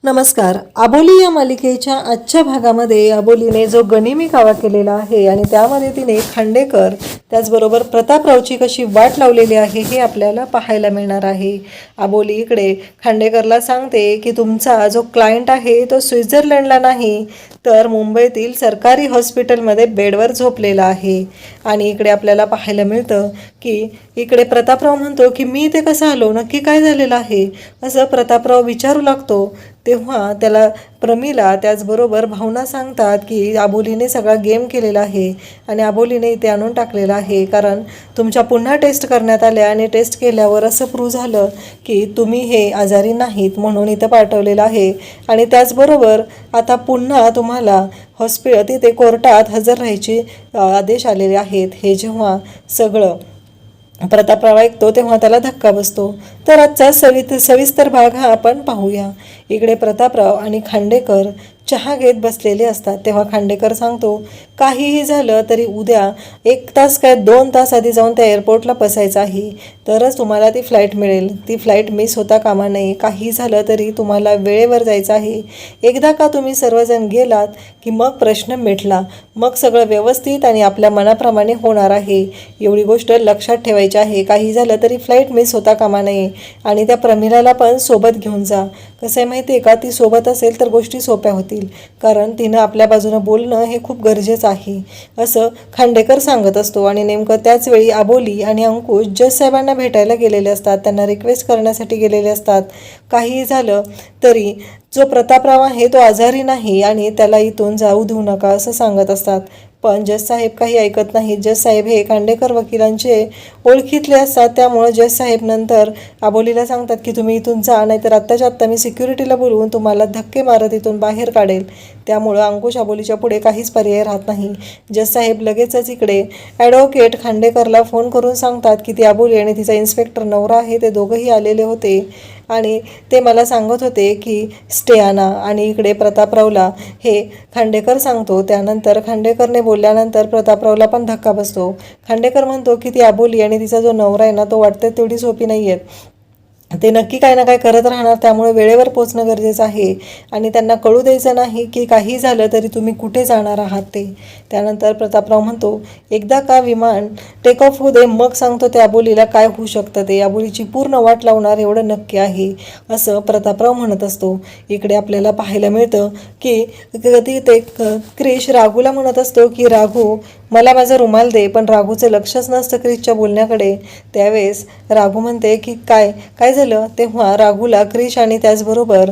नमस्कार. आबोली या मालिकेच्या आजच्या भागामध्ये आबोलीने जो गनिमी कावा केलेला आहे आणि त्यामध्ये तिने खांडेकर त्याचबरोबर प्रतापरावची कशी वाट लावलेली आहे हे आपल्याला पाहायला मिळणार आहे. आबोली इकडे खांडेकरला सांगते की तुमचा जो क्लायंट आहे तो स्वित्झर्लंडला नाही तर मुंबईतील सरकारी हॉस्पिटलमध्ये बेडवर झोपलेला आहे. आणि इकडे आपल्याला पाहायला मिळतं की इकडे प्रतापराव म्हणतो की मी ते कसं आलो, नक्की काय झालेलं आहे असं प्रतापराव विचारू लागतो. तेव्हा त्याला प्रमिला त्याचबरोबर भावना सांगतात की आबोलीने सगळा गेम केलेला आहे आणि आबोलीने इथे आणून टाकलेला आहे, कारण तुमच्या पुन्हा टेस्ट करण्यात आल्या आणि टेस्ट केल्यावर असं प्रूव्ह झालं की तुम्ही हे आजारी नाहीत म्हणून इथं पाठवलेलं आहे. आणि त्याचबरोबर आता पुन्हा तुम्हाला तिथे कोर्टात हजर राहायचे आदेश आलेले आहेत. हे जेव्हा सगळं प्रतापराव ऐकतो तेव्हा त्याला धक्का बसतो. तर आजचा सविस्तर भाग हा आपण पाहूया. इकडे प्रतापराव आणि खांडेकर चहा घेत बसलेले असतात. तेव्हा खांडेकर सांगतो काहीही झालं तरी उद्या 1 तास काय 2 तास आधी जाऊन त्या एअरपोर्टला बसायचं आहे, तरच तुम्हाला ती फ्लाईट मिळेल. ती फ्लाईट मिस होता कामा नये. काही झालं तरी तुम्हाला वेळेवर जायचं आहे. एकदा का तुम्ही सर्वजण गेलात की मग प्रश्न मिटला, मग सगळं व्यवस्थित आणि आपल्या मनाप्रमाणे होणार आहे. एवढी गोष्ट लक्षात ठेवायची आहे. काही झालं तरी फ्लाईट मिस होता कामा नये. आणि त्या प्रमिलाला पण सोबत घेऊन जा. कसं आहे माहिती आहे का, ती सोबत असेल तर गोष्टी सोप्या होतील, कारण तिनं आपल्या बाजूनं बोलणं हे खूप गरजेचं आहे असं खांडेकर सांगत असतो. आणि नेमकं त्याच वेळी आबोली आणि अंकुश जज साहेबांना भेटायला गेलेले असतात, त्यांना रिक्वेस्ट करण्यासाठी गेलेले असतात. काहीही झालं तरी जो प्रतापराव आहे तो आजारी नाही आणि त्याला इथून जाऊ देऊ नका असं सांगत असतात. पण जज साहेब काही ऐकत नाहीत. जज साहेब हे खांडेकर वकिलांचे ओळखीतले असतात. त्यामुळं जज साहेब नंतर आबोलीला सांगतात की तुम्ही इथून जा, नाहीतर आत्ताच्या आत्ता मी सिक्युरिटीला बोलवून तुम्हाला धक्के मारत इथून बाहेर काढेल. त्यामुळं अंकुश आबोलीच्या पुढे काहीच पर्याय राहत नाही. जज साहेब लगेचच इकडे ॲडव्होकेट खांडेकरला फोन करून सांगतात की ती आबोली आणि तिचा इन्स्पेक्टर नवरा आहे ते दोघंही आलेले होते आणि ते मला सांगत होते की स्टे आणा. आणि इकडे प्रतापरावला हे खांडेकर सांगतो. त्यानंतर खांडेकरने बोलल्यानंतर प्रतापरावला पण धक्का बसतो. खांडेकर म्हणतो की ती आबोली आणि तिचा जो नवरा आहे ना तो वाटतं तेवढी सोपी नाही आहेत, ते नक्की काय ना काय करत राहणार. त्यामुळे वेळेवर पोचणं गरजेचं आहे आणि त्यांना कळू द्यायचं नाही की काही झालं तरी तुम्ही कुठे जाणार आहात ते. त्यानंतर प्रतापराव म्हणतो एकदा का विमान टेक ऑफ होऊ दे, मग सांगतो त्या आबोलीला काय होऊ शकतं ते. आबोलीची पूर्ण वाट लावणार एवढं नक्की आहे असं प्रतापराव म्हणत असतो. इकडे आपल्याला पाहायला मिळतं की कधी ते क्रिश राघूला म्हणत असतो की राघू मला माझा रुमाल दे, पण राघूचं लक्षच नसतं क्रिशच्या बोलण्याकडे. त्यावेळेस राघू म्हणते की काय काय झालं. तेव्हा राघूला क्रिश आणि त्याचबरोबर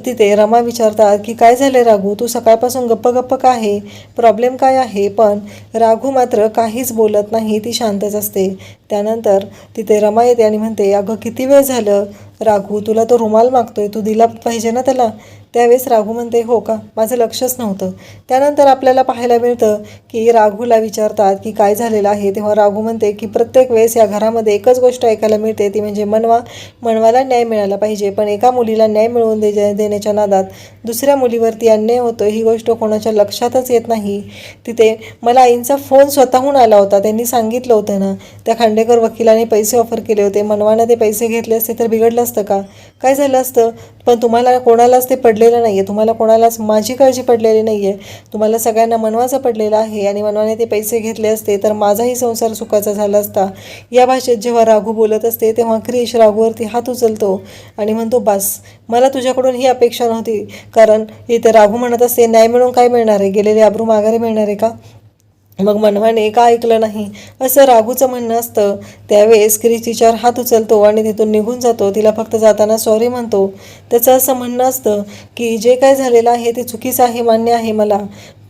तिथे रमा विचारतात की काय झालं राघू, तू सकाळपासून गप्प गप्प का आहे, प्रॉब्लेम काय आहे. पण राघू मात्र काहीच बोलत नाही, ती शांतच असते. त्यानंतर तिथे रमा येते आणि म्हणते अगं किती वेळ झालं राघू, तुला तो रुमाल मागतोय, तू दिला पाहिजे ना त्याला. त्यावेळेस राघू म्हणते हो का, माझं लक्षच नव्हतं. त्यानंतर आपल्याला पाहायला मिळतं की राघूला विचारतात की काय झालेलं आहे. तेव्हा राघू म्हणते की प्रत्येक वेळेस या घरामध्ये एकच गोष्ट ऐकायला मिळते, ती म्हणजे मनवाला न्याय मिळाला पाहिजे. पण एका मुलीला न्याय मिळवून देण्याच्या नादात दुसऱ्या मुलीवरती अन्याय होतो, ही गोष्ट कोणाच्या लक्षातच येत नाही. तिथे मला आईंचा फोन स्वतःहून आला होता, त्यांनी सांगितलं होतं ना त्या खांडेकर वकिलाने पैसे ऑफर केले होते, मनवानं ते पैसे घेतले असते तर बिघडलं असतं का, काय झालं असतं. पण तुम्हाला कोणालाच ते पडलेलं नाही आहे, तुम्हाला कोणालाच माझी काळजी पडलेली नाही आहे, तुम्हाला सगळ्यांना मनवाचं पडलेलं आहे. आणि मनवाने ते पैसे घेतले असते तर माझाही संसार सुखाचा झाला असता. या भाषेत जेव्हा राघू बोलत असते तेव्हा क्रिश राघूवरती हात उचलतो आणि म्हणतो बस, मला तुझ्याकडून ही अपेक्षा नव्हती. कारण इथे राघू म्हणत असते न्याय मिळून काय मिळणार आहे, गेलेले अब्रू माघारी मिळणार आहे का. मग मनवाने का ऐकलं नाही असं राघूचं म्हणणं असतं. त्यावेळेस क्रिश तिच्यावर हात उचलतो आणि तिथून निघून जातो. तिला फक्त जाताना सॉरी म्हणतो. त्याचं असं म्हणणं असतं की जे काय झालेलं आहे ते चुकीचं आहे, मान्य आहे मला,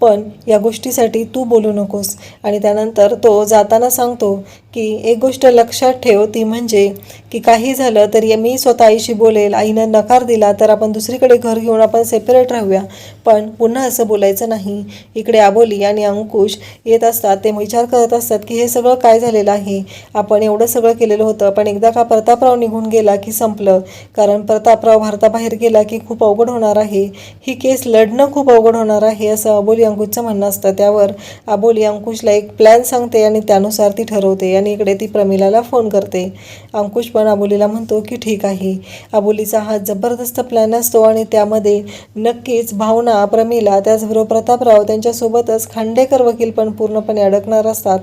पण या गोष्टीसाठी तू बोलू नकोस. आणि त्यानंतर तो जाताना सांगतो की एक गोष्ट लक्षात ठेव, ती म्हणजे की काही झालं तरी मी स्वतः आईशी बोलेल, आईनं नकार दिला तर आपण दुसरीकडे घर घेऊन आपण सेपरेट राहूया, पण पुन्हा असं बोलायचं नाही. इकडे आबोली आणि अंकुश येत असतात. ते विचार करत असतात की हे सगळं काय झालेलं आहे, आपण एवढं सगळं केलेलं होतं, पण एकदा का प्रतापराव निघून गेला की संपलं. कारण प्रतापराव भारताबाहेर गेला की खूप अवघड होणार आहे, ही केस लढणं खूप अवघड होणार आहे असं आबोली अंकुशचं म्हणणं असतं. त्यावर आबोली अंकुशला एक प्लॅन सांगते आणि त्यानुसार ती ठरवते. आणि इकडे ती प्रमिलाला फोन करते. अंकुश पण अबोलीला म्हणतो की ठीक आहे. अबोलीचा हा जबरदस्त प्लॅन असतो आणि त्यामध्ये नक्कीच भावना, प्रमिला, त्याचबरोबर प्रतापराव त्यांच्यासोबतच खांडेकर वकील पण पूर्णपणे अडकणार असतात.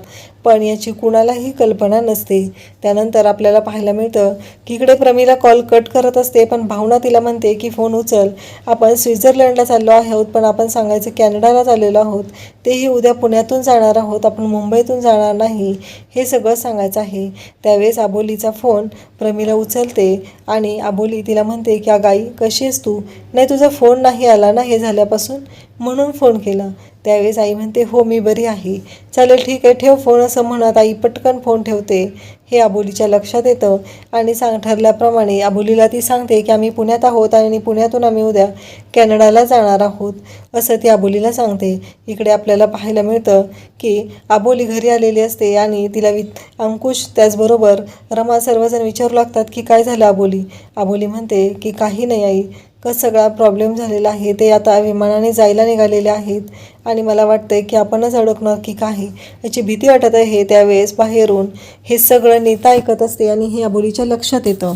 पण याची कुणालाही कल्पना नसते. त्यानंतर आपल्याला पाहायला मिळतं की इकडे प्रमिला कॉल कट करत असते, पण भावना तिला म्हणते की फोन उचल, आपण स्वित्झर्लंडला चाललो आहोत, पण आपण सांगायचं कॅनडाला चाललेलो आहोत, तेही उद्या पुण्यातून जाणार आहोत, आपण मुंबईतून जाणार नाही, हे सगळं सांगायचं आहे. त्यावेळेस अबोलीचा फोन प्रमिला उचलते आणि अबोली तिला म्हणते की अगाई कशी आहेस तू? नाही तुझा फोन नाही आला ना हे झाल्यापासून, म्हणून फोन केला. त्यावेळेस आई म्हणते हो मी बरी आहे, चालेल ठीक आहे ठेव फोन, असं म्हणत आई पटकन फोन ठेवते. हे अबोलीच्या लक्षात येतं आणि ठरल्याप्रमाणे अबोलीला ती सांगते की आम्ही पुण्यात आहोत आणि पुण्यातून आम्ही उद्या कॅनडाला जाणार आहोत, असं ती अबोलीला सांगते. इकडे आपल्याला पाहायला मिळतं की अबोली घरी आलेली असते आणि तिला अंकुश त्याचबरोबर रमा सर्वजण विचारू लागतात की काय झालं अबोली. अबोली म्हणते की काही नाही आई, सगळा प्रॉब्लेम झालेला आहे, ते आता विमानाने जायला निघालेले आहेत आणि मला वाटतंय की आपणच अडकणार की काय याची भीती वाटत आहे. त्यावेळेस बाहेरून हे सगळं नीता ऐकत असते आणि हे अबोलीच्या लक्षात येतं.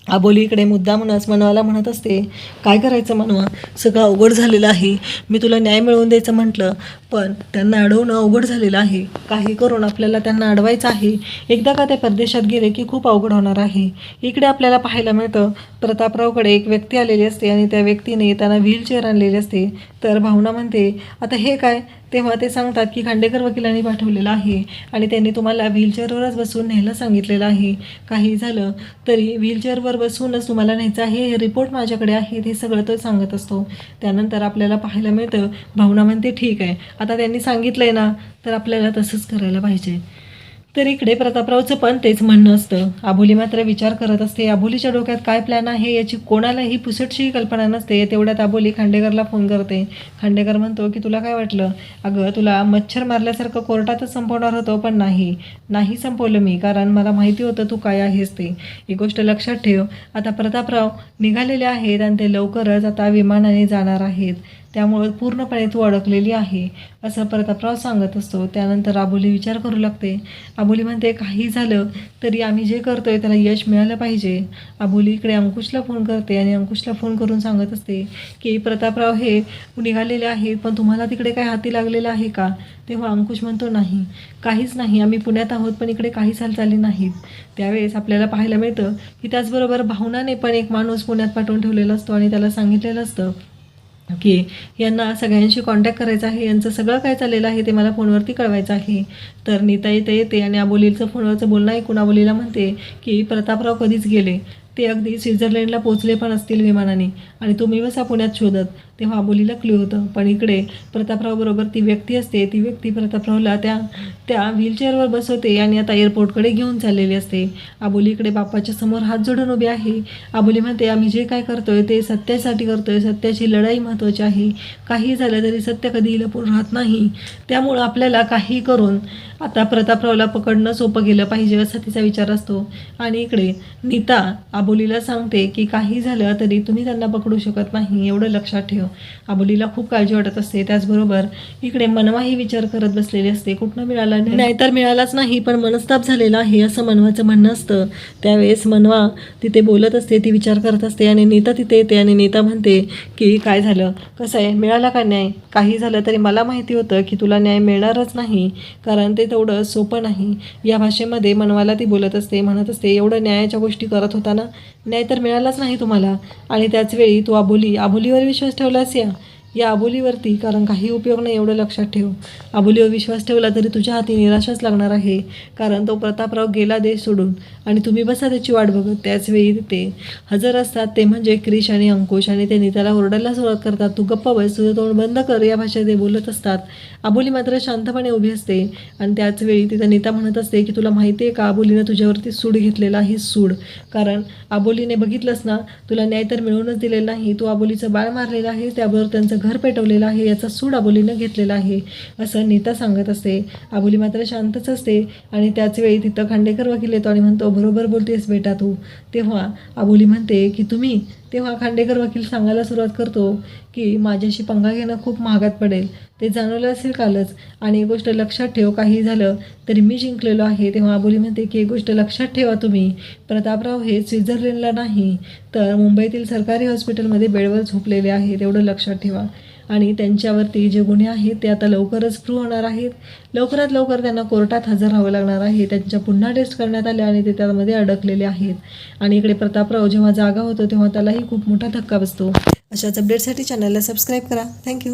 अबोली इकडे मुद्दामूनच मनवाला म्हणत असते काय करायचं मनवा, सगळं अवघड झालेलं आहे, मी तुला न्याय मिळवून द्यायचं म्हटलं पण त्यांना अडवणं अवघड झालेलं आहे, काही करून आपल्याला त्यांना अडवायचं आहे, एकदा का ते परदेशात गेले की खूप अवघड होणार आहे. इकडे आपल्याला पाहायला मिळतं प्रतापरावकडे एक व्यक्ती आलेली असते आणि त्या व्यक्तीने त्यांना व्हीलचेअर आणलेली असते. तर भावना म्हणते आता हे काय, तेव्हा ते सांगतात की खांडेकर वकिलांनी पाठवलेलं आहे आणि त्यांनी तुम्हाला व्हीलचेअरवरच बसून न्यायला सांगितलेलं आहे, काही झालं तरी व्हीलचेअरवर बसूनच तुम्हाला न्यायचं आहे, हे रिपोर्ट माझ्याकडे आहेत, हे सगळं तो सांगत असतो. त्यानंतर आपल्याला पाहायला मिळतं भावना म्हणते ठीक आहे, आता त्यांनी सांगितलंय ना तर आपल्याला तसंच करायला पाहिजे. तर इकडे प्रतापरावचं पण तेच म्हणणं असतं. अबोली मात्र विचार करत असते, अबोलीच्या डोक्यात काय प्लॅन आहे याची कोणालाही पुसटशीही कल्पना नसते. तेवढ्यात अबोली खांडेकरला फोन करते. खांडेकर म्हणतो की तुला काय वाटलं, अगं तुला मच्छर मारल्यासारखं कोर्टातच संपवणार होतं, पण नाही संपवलं मी, कारण मला माहिती होतं तू काय आहेस ते. ही गोष्ट लक्षात ठेव, आता प्रतापराव निघालेले आहेत आणि ते लवकरच आता विमानाने जाणार आहेत, त्यामुळे पूर्णपणे तू अडकलेली आहे, असं प्रतापराव सांगत असतो. त्यानंतर अबोली विचार करू लागते. अबोली म्हणते काही झालं तरी आम्ही जे करतोय त्याला यश मिळालं पाहिजे. अबोली इकडे अंकुशला फोन करते आणि अंकुशला फोन करून सांगत असते की प्रतापराव हे निघालेले आहेत, पण तुम्हाला तिकडे काय हाती लागलेलं आहे का? तेव्हा अंकुश म्हणतो नाही, काहीच नाही, आम्ही पुण्यात आहोत पण इकडे काहीच हालचाली नाहीत. त्यावेळेस आपल्याला पाहायला मिळतं की त्याचबरोबर भावनाने पण एक माणूस पुण्यात पाठवून ठेवलेला असतो आणि त्याला सांगितलेलं असतं की यांना सगळ्यांशी कॉन्टॅक्ट करायचा आहे, यांचं सगळं काय चाललेलं आहे ते मला फोनवरती कळवायचं आहे. तर नीता इथे येते आणि अबोलीचं फोनवरचं बोलणं ऐकून अबोलीला म्हणते की प्रतापराव कधीच गेले, ते अगदी स्वित्झर्लंडला पोचले पण असतील विमानाने आणि तुम्ही बसा पुण्यात शोधत. तेव्हा अबोलीला क्लू होतं, पण इकडे प्रतापरावबरोबर ती व्यक्ती असते, ती व्यक्ती प्रतापरावला त्या व्हीलचेअरवर बसवते आणि आता एअरपोर्टकडे घेऊन चाललेली असते. अबोली इकडे बाप्पाच्या समोर हात जोडून उभी आहे. अबोली म्हणते आम्ही जे काय करतोय ते सत्यासाठी करतोय, सत्याची लढाई महत्त्वाची आहे, काही झालं तरी सत्य कधी लपून राहत नाही, त्यामुळं आपल्याला काही करून आता प्रतापरावला पकडणं सोपं गेलं पाहिजे, असा तिचा विचार असतो. आणि इकडे नीता अबोलीला सांगते की काही झालं तरी तुम्ही त्यांना पकडू शकत नाही, एवढं लक्षात ठेव. अबोलीला खूप काळजी वाटत असते. त्याचबरोबर इकडे मनवाही विचार करत बसलेली असते, कुठनं मिळाला नाही तर मिळालाच नाही, पण मनस्ताप झालेला आहे असं मनवाचं म्हणणं असतं. त्यावेळेस मनवा तिथे बोलत असते, ती विचार करत असते आणि नीता तिथे येते आणि नीता म्हणते की काय झालं, कसं आहे, मिळाला का न्याय? काही झालं तरी मला माहिती होतं की तुला न्याय मिळणारच नाही, कारण ते तेवढं सोपं नाही. या भाषेमध्ये मनवाला ती बोलत असते, म्हणत असते एवढं न्यायाच्या गोष्टी करत होता ना, न्याय तर मिळालाच नाही तुम्हाला. आणि त्याचवेळी तू अबोलीवर विश्वास ठेवलास या अबोलीवरती, कारण काही उपयोग नाही, एवढं लक्षात ठेव. अबोलीवर विश्वास ठेवला तरी तुझ्या हाती निराशाच लागणार आहे, कारण तो प्रतापराव गेला देश सोडून आणि तुम्ही बसा त्याची वाट बघत. त्याचवेळी ते हजर असतात, ते म्हणजे क्रिश आणि अंकुश, आणि ते नीताला ओरडायला सुरुवात करतात, तू गप्प बस, तुझं तोंड बंद कर, या भाषेत ते बोलत असतात. अबोली मात्र शांतपणे उभी असते आणि त्याचवेळी तिथं नीता म्हणत असते की तुला माहिती आहे का, अबोलीनं तुझ्यावरती सूड घेतलेला आहे, सूड, कारण अबोलीने बघितलंस ना, तुला न्याय तर मिळवूनच दिलेला नाही, तू अबोलीचं बाळ मारलेलं आहे, त्याबरोबर त्यांचं घर पेटवलेलं आहे, याचा सूड अबोलीनं घेतलेला आहे, असं नीता सांगत असते. अबोली मात्र शांतच असते आणि त्याचवेळी तिथं खांडेकर वकील येतो आणि म्हणतो बरोबर बोलतेस बेटा तू. तेव्हा अबोली म्हणते की तुम्ही तेव्हा खांडेकर वकील सांगायला सुरुवात करतो की माझ्याशी पंगा घेणं खूप महागात पडेल, ते जाणवलं असेल कालच. आणि एक गोष्ट लक्षात ठेव, काही झालं तरी मी जिंकलेलो आहे. तेव्हा अबोली म्हणते की एक गोष्ट लक्षात ठेवा तुम्ही, प्रतापराव हे स्वित्झर्लंडला नाही तर मुंबईतील सरकारी हॉस्पिटलमध्ये बेडवर झोपलेले आहेत, एवढं लक्षात ठेवा. आणि त्यांच्यावरती जे गुन्हे आहेत ते आता लवकरच प्रूव्ह होणार आहेत. लवकरात लवकर त्यांना कोर्टात हजर राहावं लागणार आहे. त्यांच्या पुन्हा टेस्ट करण्यात आल्या आणि ते त्यामध्ये अडकलेले आहेत. आणि इकडे प्रतापराव जेव्हा जागा होतो तेव्हा त्यालाही खूप मोठा धक्का बसतो. अशाच अपडेटसाठी चॅनलला सबस्क्राईब करा. थँक्यू.